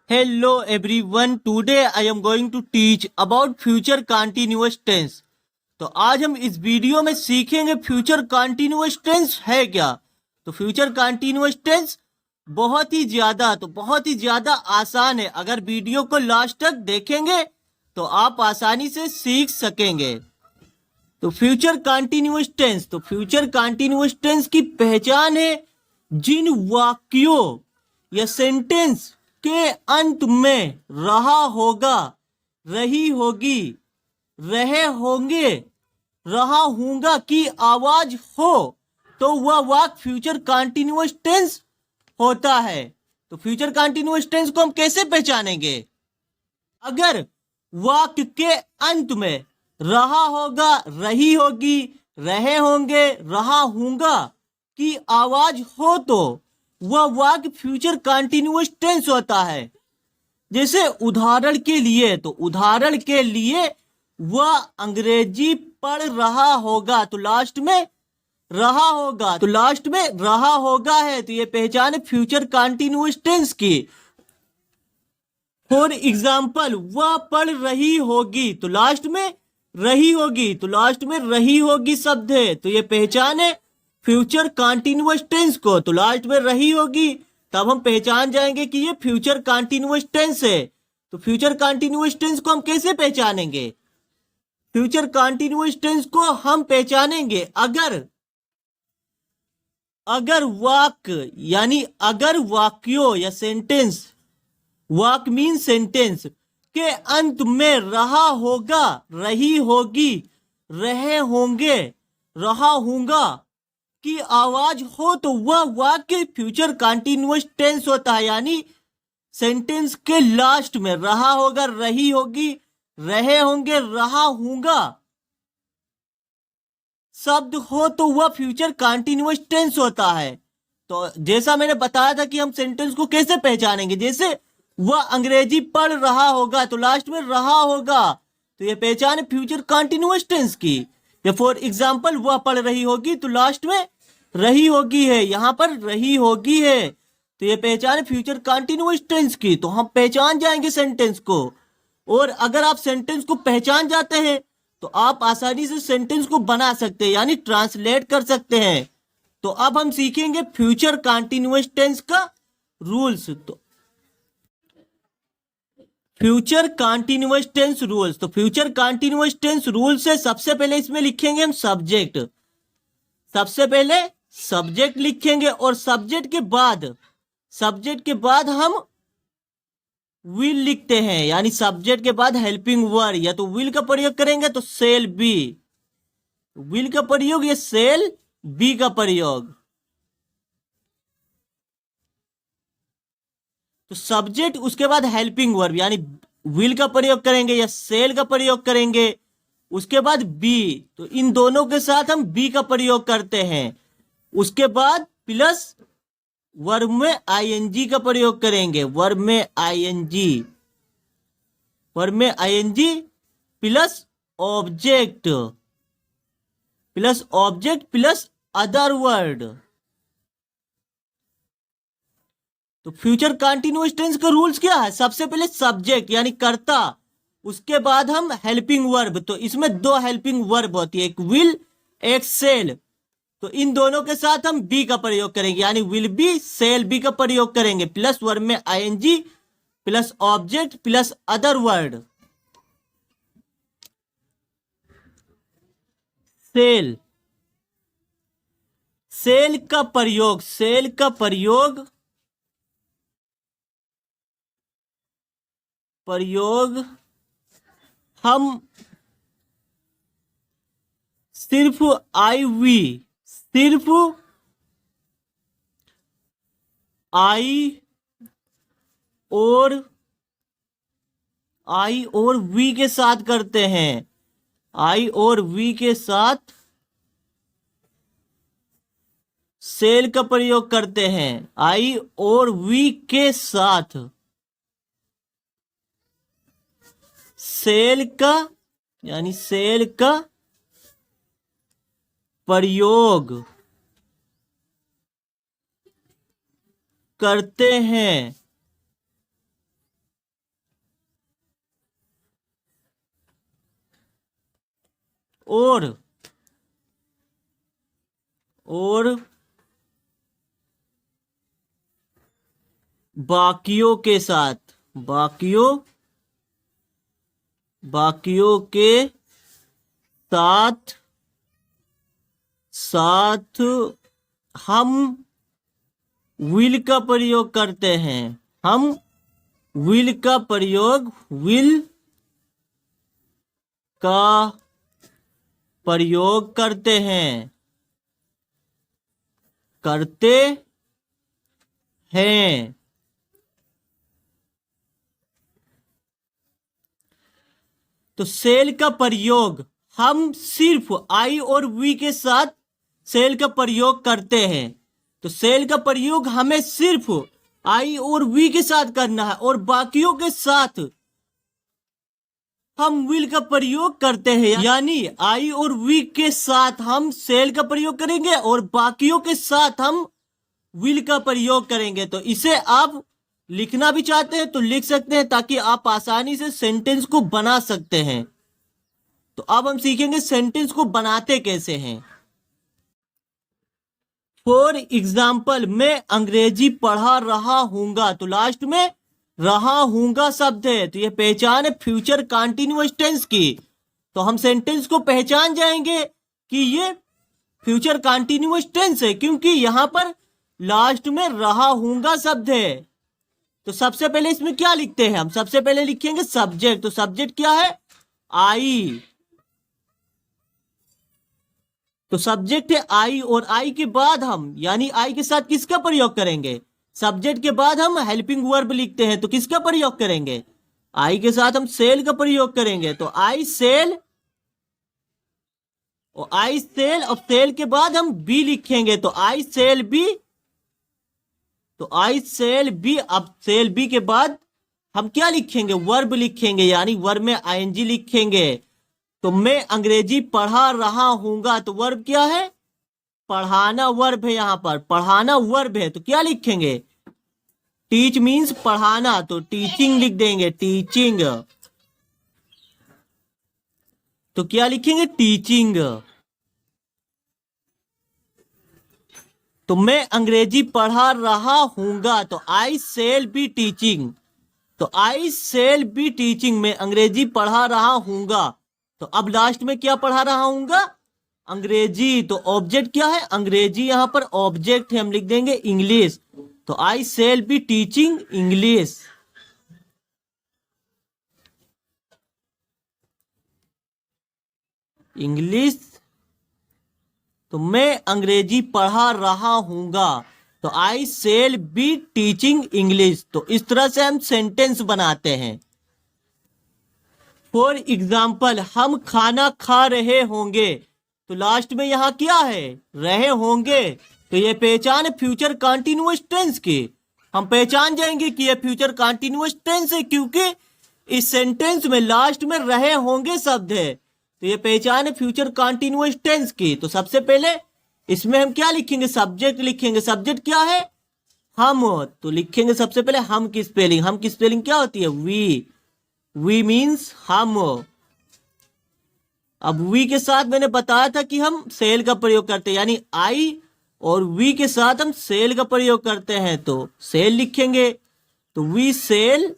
Hello everyone, today I am going to teach about future continuous tense। तो आज हम इस वीडियो में सीखेंगे फ्यूचर कंटीन्यूअस टेंस है क्या। तो फ्यूचर कंटीन्यूअस टेंस बहुत ही ज्यादा आसान है। अगर वीडियो को लास्ट तक देखेंगे तो आप आसानी से सीख सकेंगे। तो फ्यूचर कंटीन्यूअस टेंस की पहचान है जिन वाक्यों या सेंटेंस के अंत में रहा होगा, रही होगी, रहे होंगे, रहा हूंगा की आवाज हो तो वह वाक्य फ्यूचर कंटीन्यूअस टेंस होता है। तो फ्यूचर कंटीन्यूअस टेंस को हम कैसे पहचानेंगे? अगर वाक्य के अंत में रहा होगा, रही होगी, रहे होंगे, रहा हूंगा की आवाज हो तो वह वाक्य फ्यूचर कंटीन्यूअस टेंस होता है। जैसे उदाहरण के लिए वह अंग्रेजी पढ़ रहा होगा तो लास्ट में रहा होगा है। तो ये पहचान है फ्यूचर कंटीन्यूअस टेंस की। फॉर एग्जाम्पल, वह पढ़ रही होगी तो लास्ट में रही होगी शब्द है। तो ये पहचान है फ्यूचर कंटीन्यूअस टेंस को। तो लास्ट में रही होगी तब हम पहचान जाएंगे कि ये फ्यूचर कंटीन्यूअस टेंस है। तो फ्यूचर कंटीन्यूअस टेंस को हम कैसे पहचानेंगे? फ्यूचर कंटीन्यूअस टेंस को हम पहचानेंगे अगर वाक्य यानी अगर वाक्यों या सेंटेंस, वाक्य मीन सेंटेंस के अंत में रहा होगा, रही होगी, रहे होंगे, रहा हूंगा की आवाज हो तो वह वाक्य फ्यूचर कंटीन्यूअस टेंस होता है। यानी सेंटेंस के लास्ट में रहा होगा, रही होगी, रहे होंगे, रहा हूंगा शब्द हो तो वह फ्यूचर कंटीन्यूअस टेंस होता है। तो जैसा मैंने बताया था कि हम सेंटेंस को कैसे पहचानेंगे, जैसे वह अंग्रेजी पढ़ रहा होगा तो लास्ट में रहा होगा, तो यह पहचान है फ्यूचर कंटीन्यूअस टेंस की। या फॉर एग्जाम्पल, वह पढ़ रही होगी तो लास्ट में रही होगी है, यहां पर रही होगी है, तो यह पहचान है फ्यूचर कंटीन्यूअस टेंस की। तो हम पहचान जाएंगे सेंटेंस को। और अगर आप सेंटेंस को पहचान जाते हैं तो आप आसानी से सेंटेंस को बना सकते हैं, यानी ट्रांसलेट कर सकते हैं। तो अब हम सीखेंगे फ्यूचर कंटीन्यूअस टेंस का रूल्स। तो फ्यूचर कंटीन्यूअस टेंस रूल्स, तो फ्यूचर कंटीन्यूअस टेंस रूल्स से सबसे पहले इसमें लिखेंगे हम सब्जेक्ट। सबसे पहले सब्जेक्ट लिखेंगे और सब्जेक्ट के बाद हम विल लिखते हैं, यानी सब्जेक्ट के बाद हेल्पिंग वर्ड या तो विल का प्रयोग करेंगे तो सेल बी, विल का प्रयोग या सेल बी का प्रयोग। तो सब्जेक्ट उसके बाद हेल्पिंग वर्ब, यानी विल का प्रयोग करेंगे या सेल का प्रयोग करेंगे, उसके बाद बी, तो इन दोनों के साथ हम बी का प्रयोग करते हैं। उसके बाद प्लस वर्ब में आईएनजी का प्रयोग करेंगे, वर्ब में ING plus object plus other word. तो फ्यूचर कंटीन्यूअस टेंस का रूल्स क्या है? सबसे पहले सब्जेक्ट यानी कर्ता, उसके बाद हम हेल्पिंग वर्ब। तो इसमें दो हेल्पिंग वर्ब होती है, एक विल एक सेल। तो इन दोनों के साथ हम बी का प्रयोग करेंगे, यानी विल बी सेल बी का प्रयोग करेंगे, प्लस वर्ब में ING plus object plus other word. Shall का प्रयोग हम सिर्फ आई और वी के साथ करते हैं, आई और वी के साथ सेल का प्रयोग करते हैं, आई और वी के साथ सेल का प्रयोग करते हैं। और बाकियों के साथ, बाकियों के साथ साथ हम विल का प्रयोग करते हैं, हम विल का प्रयोग करते हैं, तो सेल का प्रयोग हम सिर्फ आई और वी के साथ सेल का प्रयोग करते हैं। तो सेल का प्रयोग हमें सिर्फ आई और वी के साथ करना है और बाकियों के साथ हम विल का प्रयोग करते हैं, यानी आई और वी के साथ हम सेल का प्रयोग करेंगे और बाकियों के साथ हम विल का प्रयोग करेंगे। तो इसे आप लिखना भी चाहते हैं तो लिख सकते हैं ताकि आप आसानी से सेंटेंस को बना सकते हैं। तो अब हम सीखेंगे सेंटेंस को बनाते कैसे हैं। फॉर एग्जाम्पल, मैं अंग्रेजी पढ़ा रहा हूंगा, तो लास्ट में रहा हूंगा शब्द है, तो यह पहचान है फ्यूचर कंटीन्यूअस टेंस की। तो हम सेंटेंस को पहचान जाएंगे कि ये फ्यूचर कंटीन्यूअस टेंस है क्योंकि यहां पर लास्ट में रहा हूंगा शब्द है। तो सबसे पहले इसमें क्या लिखते हैं हम, सबसे पहले लिखेंगे सब्जेक्ट। तो सब्जेक्ट क्या है, आई। तो सब्जेक्ट है आई और आई के बाद हम, यानी आई के साथ किसका प्रयोग करेंगे, सब्जेक्ट के बाद हम हेल्पिंग वर्ब लिखते हैं तो किसका प्रयोग करेंगे, आई के साथ हम सेल का प्रयोग करेंगे। तो आई सेल, और आई सेल और सेल के बाद हम बी लिखेंगे तो आई सेल बी। तो आई सेल बी, अब सेल बी के बाद हम क्या लिखेंगे, वर्ब लिखेंगे, यानी वर्ब में आईएनजी लिखेंगे। तो मैं अंग्रेजी पढ़ा रहा हूंगा, तो वर्ब क्या है, पढ़ाना वर्ब है, यहां पर पढ़ाना वर्ब है। तो क्या लिखेंगे, टीच मीन्स पढ़ाना, तो टीचिंग लिख देंगे, टीचिंग। तो क्या लिखेंगे, टीचिंग। तो मैं अंग्रेजी पढ़ा रहा हूंगा, तो आई सेल बी टीचिंग। तो आई सेल बी टीचिंग, मैं अंग्रेजी पढ़ा रहा हूंगा। तो अब लास्ट में क्या पढ़ा रहा हूंगा, अंग्रेजी। तो ऑब्जेक्ट क्या है, अंग्रेजी, यहां पर ऑब्जेक्ट है, हम लिख देंगे इंग्लिश। तो I shall be teaching English. English. तो मैं अंग्रेजी पढ़ा रहा हूंगा, तो I shall be teaching English. तो इस तरह से हम सेंटेंस बनाते हैं। फॉर एग्जाम्पल, हम खाना खा रहे होंगे, तो लास्ट में यहां क्या है, रहे होंगे। तो ये पहचान है फ्यूचर कंटीन्यूअस टेंस की। हम पहचान जाएंगे कि ये फ्यूचर कंटीन्यूअस टेंस है क्योंकि इस सेंटेंस में लास्ट में रहे होंगे शब्द है। तो ये पहचान है फ्यूचर कंटीन्यूअस टेंस की। तो सबसे पहले इसमें हम क्या लिखेंगे, सब्जेक्ट लिखेंगे। सब्जेक्ट क्या है, हम। तो लिखेंगे सबसे पहले हम की स्पेलिंग, हम की स्पेलिंग क्या होती है, वी मीन्स हम। अब वी के साथ मैंने बताया था कि हम सेल का प्रयोग करते हैं, यानी आई और वी के साथ हम सेल का प्रयोग करते हैं, तो सेल लिखेंगे। तो वी सेल,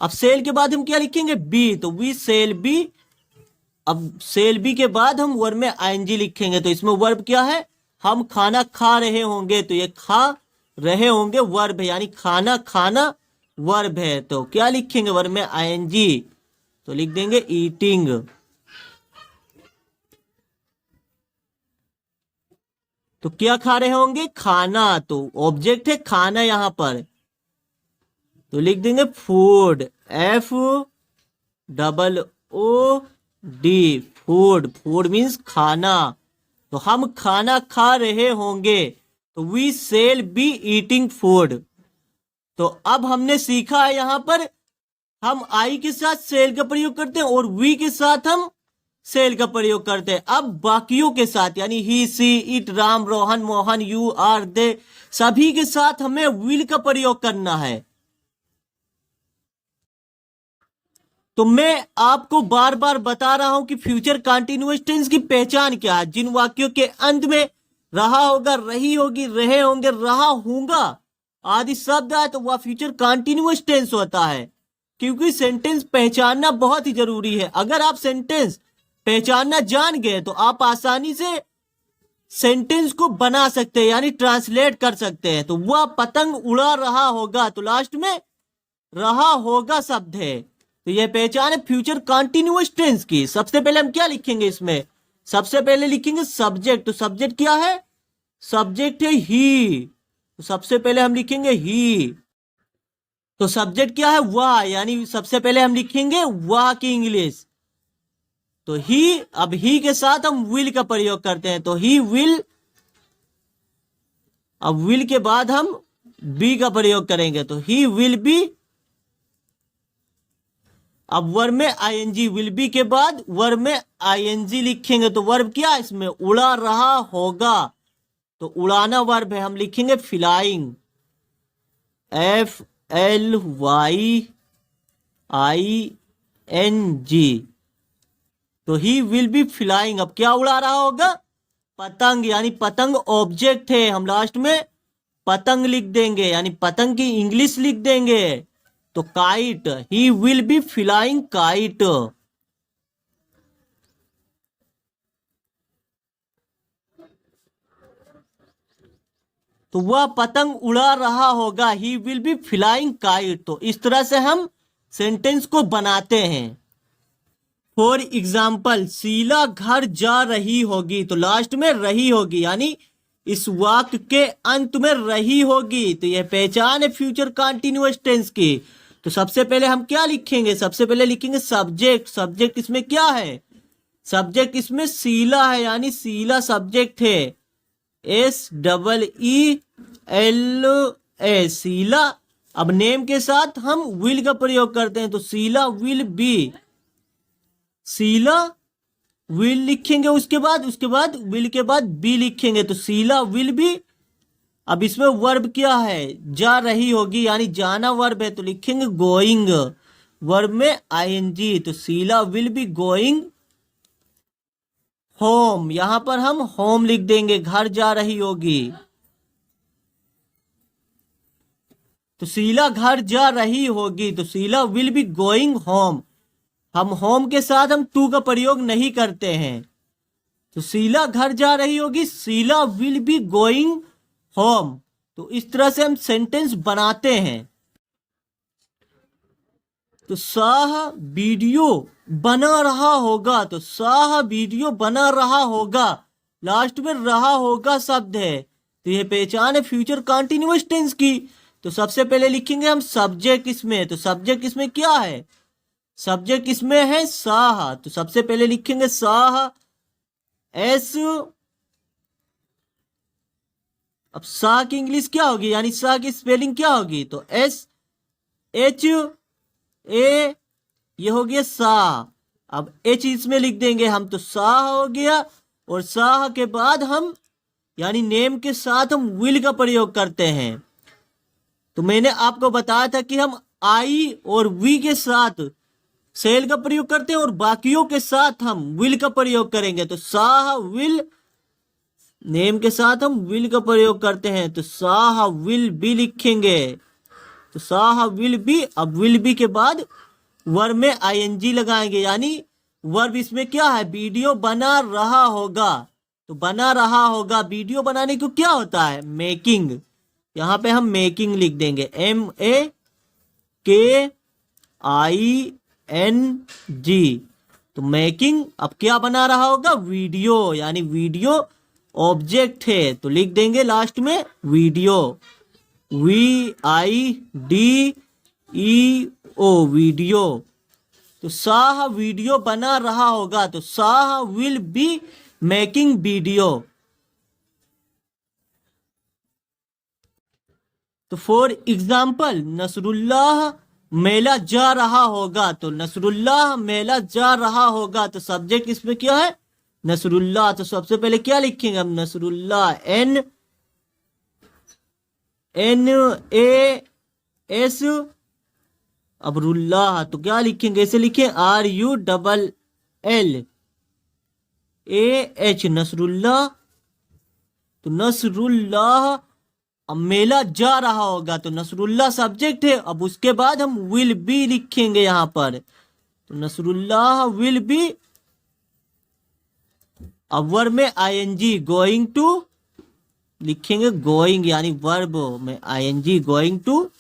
अब सेल के बाद हम क्या लिखेंगे, बी। तो वी सेल बी। अब सेल बी के बाद हम वर्ब में आईएनजी लिखेंगे। तो इसमें वर्ब क्या है, हम खाना खा रहे होंगे, तो ये खा रहे होंगे वर्ब है, यानी खाना खाना वर्ब है। तो क्या लिखेंगे, वर्ब में आईएनजी, तो लिख देंगे ईटिंग। तो क्या खा रहे होंगे, खाना। तो ऑब्जेक्ट है खाना यहां पर, तो लिख देंगे food, FOOD, food. Food means खाना। तो हम खाना खा रहे होंगे, तो we shall be eating food. तो अब हमने सीखा है यहां पर हम आई के साथ सेल का प्रयोग करते हैं और वी के साथ हम सेल का प्रयोग करते हैं। अब बाकियों के साथ, यानी he, she, it, Ram, Rohan, Mohan, you, are, they, सभी के साथ हमें विल का प्रयोग करना है। तो मैं आपको बार बार बता रहा हूं कि फ्यूचर कंटीन्यूअस टेंस की पहचान क्या है। जिन वाक्यों के अंत में रहा होगा, रही होगी, रहे होंगे, रहा होगा आदि शब्द है तो वह फ्यूचर कंटीन्यूअस टेंस होता है। क्योंकि सेंटेंस पहचानना बहुत ही जरूरी है। अगर आप सेंटेंस पहचानना जान गए तो आप आसानी से सेंटेंस को बना सकते हैं, यानी ट्रांसलेट कर सकते हैं। तो वह पतंग उड़ा रहा होगा, तो लास्ट में रहा होगा शब्द है। तो यह पहचान है फ्यूचर कंटीन्यूअस टेंस की। सबसे पहले हम क्या लिखेंगे इसमें? सबसे पहले लिखेंगे सब्जेक्ट। तो सब्जेक्ट क्या है? सब्जेक्ट है ही। तो सबसे पहले हम लिखेंगे ही। तो सब्जेक्ट क्या है? वह, यानी सबसे पहले हम लिखेंगे वह की इंग्लिश। तो ही, अब ही के साथ हम विल का प्रयोग करते हैं। तो ही विल, अब विल के बाद हम बी का प्रयोग करेंगे। तो ही विल बी, अब वर्ब में आईएनजी, विल बी के बाद वर्ब में आईएनजी लिखेंगे। तो वर्ब क्या है इसमें? उड़ा रहा होगा। तो उड़ाना वर्ब है, हम लिखेंगे फ्लाइंग, FLYING। तो ही विल बी फ्लाइंग। अब क्या उड़ा रहा होगा? पतंग, यानी पतंग ऑब्जेक्ट है, हम लास्ट में पतंग लिख देंगे, यानी पतंग की इंग्लिश लिख देंगे। तो kite, he will be flying kite. तो वह पतंग उड़ा रहा होगा, he will be flying kite. तो इस तरह से हम सेंटेंस को बनाते हैं। फॉर एग्जाम्पल, शीला घर जा रही होगी। तो लास्ट में रही होगी, यानी इस वाक्य के अंत में रही होगी। तो यह पहचान है फ्यूचर कंटीन्यूअस टेंस की। तो सबसे पहले हम क्या लिखेंगे? सबसे पहले लिखेंगे सब्जेक्ट। सब्जेक्ट इसमें क्या है? सब्जेक्ट इसमें शीला है, यानी शीला सब्जेक्ट है, SEELA, शीला। अब नेम के साथ हम विल का प्रयोग करते हैं। तो Sheila will be, Sheila will लिखेंगे, उसके बाद विल के बाद बी लिखेंगे। तो शीला विल बी। अब इसमें वर्ब क्या है? जा रही होगी, यानी जाना वर्ब है। तो लिखेंगे गोइंग, वर्ब में आईएनजी। तो Sheila will be going home, यहां पर हम होम लिख देंगे, घर जा रही होगी। तो शीला घर जा रही होगी। तो Sheila will be going home. हम होम के साथ हम टू का प्रयोग नहीं करते हैं। तो शीला घर जा रही होगी, Sheila will be going home. तो इस तरह से हम सेंटेंस बनाते हैं। तो शाह वीडियो बना रहा होगा। तो शाह वीडियो बना रहा होगा, लास्ट में रहा होगा शब्द है। तो यह पहचान है फ्यूचर कंटीन्यूअस टेंस की। तो सबसे पहले लिखेंगे हम सब्जेक्ट इसमें। तो सब्जेक्ट इसमें क्या है? सब्जेक्ट इसमें है शाह। तो सबसे पहले लिखेंगे शाह, एस। अब शाह की इंग्लिश क्या होगी, यानी शाह की स्पेलिंग क्या होगी? तो SHA, ये हो गया शाह। अब एच इसमें लिख देंगे हम। तो शाह हो गया, और शाह के बाद हम, यानी नेम के साथ हम विल का प्रयोग करते हैं। तो मैंने आपको बताया था कि हम आई और वी के साथ सेल का प्रयोग करते हैं और बाकियों के साथ हम विल का प्रयोग करेंगे। तो शाह विल, नेम के साथ हम विल का प्रयोग करते हैं। तो शाह विल बी लिखेंगे। तो शाह विल बी। अब विल बी के बाद वर्ब में आईएनजी लगाएंगे, यानी वर्ब इसमें क्या है? वीडियो बना रहा होगा। तो बना रहा होगा, वीडियो बनाने को क्या होता है? मेकिंग। यहां पे हम मेकिंग लिख देंगे, MAKING। तो मेकिंग। अब क्या बना रहा होगा? वीडियो, यानी वीडियो ऑब्जेक्ट है। तो लिख देंगे लास्ट में वीडियो, VIDEO, वीडियो। तो शाह वीडियो बना रहा होगा। तो Shah will be making video. तो फॉर एग्जाम्पल, नसरुल्लाह मेला जा रहा होगा। तो नसरुल्लाह मेला जा रहा होगा। तो सब्जेक्ट इसमें क्या है? नसरुल्लाह। तो सबसे पहले क्या लिखेंगे हम? नसरुल्लाह, NASRULLAH। अब रुल्लाह तो क्या लिखेंगे, ऐसे लिखें RULLAH नसरुल्लाह। तो नसरुल्लाह, अब मेला जा रहा होगा तो नसरुल्लाह सब्जेक्ट है। अब उसके बाद हम विल बी लिखेंगे यहाँ पर, तो नसरुल्लाह विल बी। अब वर्ब में आईएनजी गोइंग टू लिखेंगे, गोइंग यानी वर्ब में आईएनजी गोइंग टू।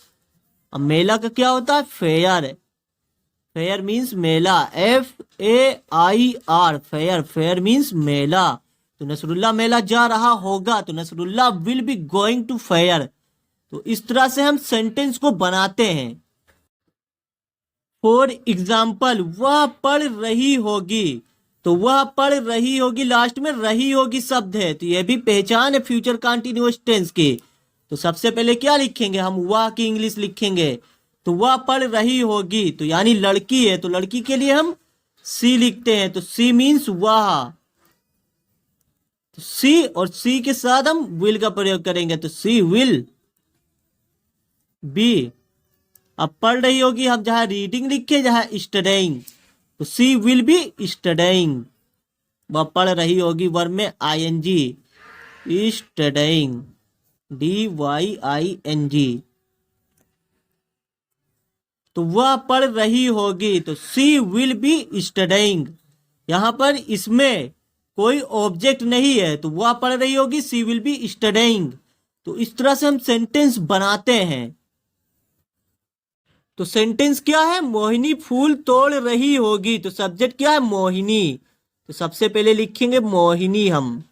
अब मेला का क्या होता है, फेयर। फेयर मीन्स मेला, FAIR फेयर। फेयर मीन्स मेला। तो नसरुल्लाह मेला जा रहा होगा तो Nasrullah will be going to fair. तो इस तरह से हम सेंटेंस को बनाते हैं। फॉर एग्जाम्पल, वह पढ़ रही होगी, तो वह पढ़ रही होगी, लास्ट में रही होगी शब्द है, तो यह भी पहचान है फ्यूचर कंटीन्यूअस टेंस की। तो सबसे पहले क्या लिखेंगे हम, वह की इंग्लिश लिखेंगे। तो वह पढ़ रही होगी तो यानी लड़की है, तो लड़की के लिए हम सी लिखते हैं, तो सी मीन्स वह। तो सी और सी के साथ हम विल का प्रयोग करेंगे, तो सी विल बी। अब पढ़ रही होगी, हम जहां रीडिंग लिखे जहां स्टडिंग, तो सी विल बी स्टडिंग। वह पढ़ रही होगी, वर्ब में आईएनजी स्टडिंग, DYING। तो वह पढ़ रही होगी तो सी विल बी स्टडिंग। यहां पर इसमें कोई ऑब्जेक्ट नहीं है, तो वह पढ़ रही होगी, सी विल बी स्टडिंग। तो इस तरह से हम सेंटेंस बनाते हैं। तो सेंटेंस क्या है, मोहिनी फूल तोड़ रही होगी, तो सब्जेक्ट क्या है, मोहिनी। तो सबसे पहले लिखेंगे मोहिनी, हम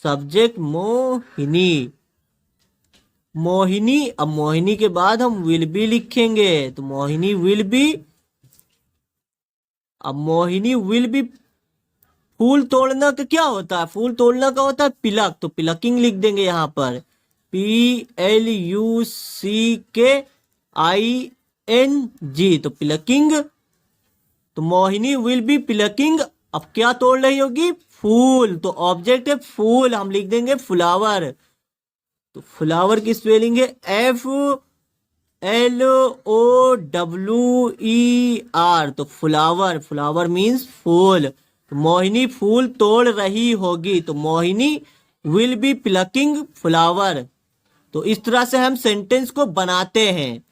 सब्जेक्ट मोहिनी, मोहिनी। अब मोहिनी के बाद हम विल बी लिखेंगे, तो मोहिनी विल बी। अब मोहिनी विल बी। फूल तोड़ना का क्या होता है, फूल तोड़ना का होता है पिलक, तो पिलकिंग लिख देंगे यहाँ पर, PLUCKING, तो पिलकिंग। तो मोहिनी विल बी पिलकिंग। अब क्या तोड़ रही होगी, फूल, तो ऑब्जेक्ट है फूल, हम लिख देंगे फ्लावर। तो फ्लावर की स्पेलिंग है FLOWER, तो फ्लावर। फ्लावर मीन्स फूल। तो मोहिनी फूल तोड़ रही होगी, तो Mohini will be plucking flower. तो इस तरह से हम सेंटेंस को बनाते हैं।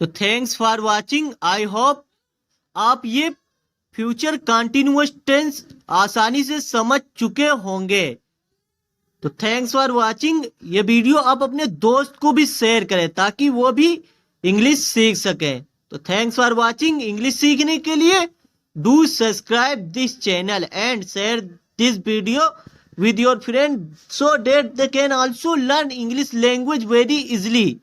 तो thanks for watching. I hope आप ये फ्यूचर कंटिन्यूअस टेंस आसानी से समझ चुके होंगे। तो थैंक्स फॉर वॉचिंग। ये वीडियो आप अपने दोस्त को भी शेयर करें ताकि वो भी इंग्लिश सीख सके। तो थैंक्स फॉर वॉचिंग। इंग्लिश सीखने के लिए do subscribe this channel and share this video with your friend so that they can also learn English language very easily.